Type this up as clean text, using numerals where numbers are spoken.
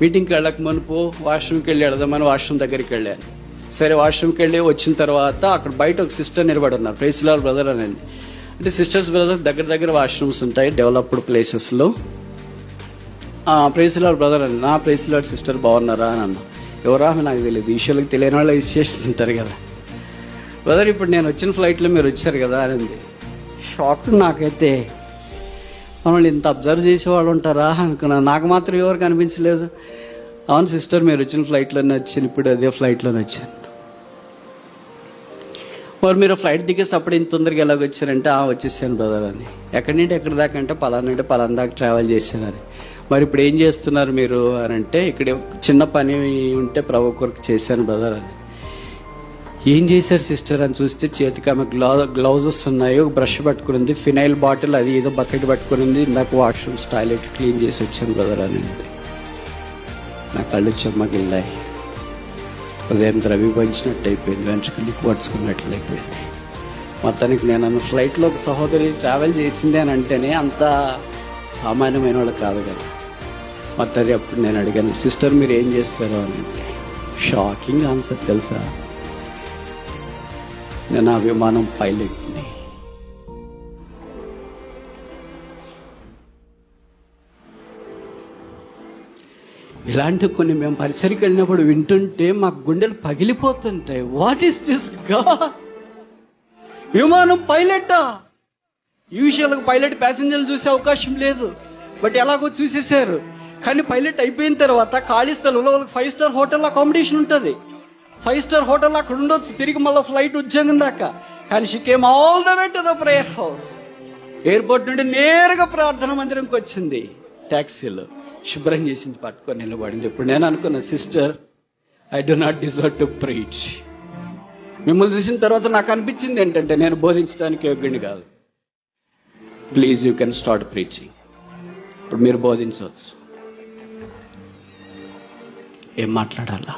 మీటింగ్కి వెళ్ళక మునుపు వాష్రూమ్కి వెళ్ళి వెళదామని వాష్రూమ్ దగ్గరికి వెళ్ళాను. సరే వాష్రూమ్కి వెళ్ళి వచ్చిన తర్వాత అక్కడ బయట ఒక సిస్టర్ నిలబడి ఉన్నారు, ప్రైజ్ ది లార్డ్ బ్రదర్ అనేది. అంటే సిస్టర్స్ బ్రదర్ దగ్గర దగ్గర వాష్రూమ్స్ ఉంటాయి డెవలప్డ్ ప్లేసెస్లో. ప్రైజ్ ది లార్డ్ బ్రదర్ అని, నా ప్రైజ్ ది లార్డ్ సిస్టర్ బాగున్నారా అని అన్నా. ఎవరా నాకు తెలియదు, ఈశ్వరులకు తెలియని వాళ్ళు విశేషిస్తుంటారు కదా. బ్రదర్ ఇప్పుడు నేను వచ్చిన ఫ్లైట్లో మీరు వచ్చారు కదా అని. షాక్ నాకైతే, మమ్మల్ని ఇంత అబ్జర్వ్ చేసేవాళ్ళు ఉంటారా అనుకున్నాను. నాకు మాత్రం ఎవరు కనిపించలేదు. అవును సిస్టర్ మీరు వచ్చిన ఫ్లైట్లోనే వచ్చాను, ఇప్పుడు అదే ఫ్లైట్లోనే వచ్చాను. మరి మీరు ఫ్లైట్ దిగేసి అప్పుడు ఇంత తొందరగా ఎలాగ వచ్చారంటే వచ్చేసాను బ్రదర్ అని. ఎక్కడి నుండి ఎక్కడి దాకా అంటే పలానా దాకా ట్రావెల్ చేశానని. మరి ఇప్పుడు ఏం చేస్తున్నారు మీరు అని అంటే, ఇక్కడ చిన్న పని ఉంటే ప్రభు కొరకు చేశాను బ్రదర్ అని. ఏం చేశారు సిస్టర్ అని చూస్తే చేతికి ఆమె గ్లౌజెస్ ఉన్నాయి, ఒక బ్రష్ పట్టుకునింది, ఫినైల్ బాటిల్ అది ఏదో బకెట్ పట్టుకునింది. ఇందాక వాష్రూమ్స్ టాయిలెట్ క్లీన్ చేసి వచ్చాను బ్రదర్ అని. నా కళ్ళు చెమ్మగిల్లాయి, ఉదయం ద్రవి పంచినట్టు అయిపోయింది, వెంట్రుకలు పడుచుకున్నట్లు అయిపోయింది. మొత్తానికి నేను అన్న ఫ్లైట్లో ఒక సహోదరి ట్రావెల్ చేసింది అని అంటేనే అంత సామాన్యమైన వాళ్ళు కాదు కదా. మొత్తానికి అప్పుడు నేను అడిగాను, సిస్టర్ మీరు ఏం చేస్తారు అని అంటే, షాకింగ్ ఆన్సర్ తెలుసా, నేను ఆ విమానం పైలట్ని. ఇలాంటి కొన్ని మేము పరిసరికి వెళ్ళినప్పుడు వింటుంటే మా గుండెలు పగిలిపోతుంటాయి. What is this God? విమానం పైలట్టా? ఈ విషయాలకు పైలట్ ప్యాసింజర్లు చూసే అవకాశం లేదు, బట్ ఎలాగో చూసేశారు. కానీ పైలట్ అయిపోయిన తర్వాత ఖాళీ స్థలంలో 5 స్టార్ హోటల్ అకామిడేషన్ ఉంటుంది. 5 స్టార్ హోటల్ అక్కడ ఉండొచ్చు, తిరిగి మళ్ళీ ఫ్లైట్ ఉద్యోగం దాకా. కానీ she came all the way to the prayer house. Airport నుండి నేరుగా ప్రార్థన మందిరంకి వచ్చింది. ట్యాక్సీలో శుభ్రం చేసింది, పట్టుకొని నిలబడింది. ఇప్పుడు నేను అనుకున్నా, sister I do not deserve to preach. మిమ్మల్ని చూసిన తర్వాత నాకు అనిపించింది ఏంటంటే, నేను బోధించడానికి యోగ్యుని కాదు. Please you can start preaching. ఇప్పుడు మీరు బోధించవచ్చు. ఏం మాట్లాడాలా?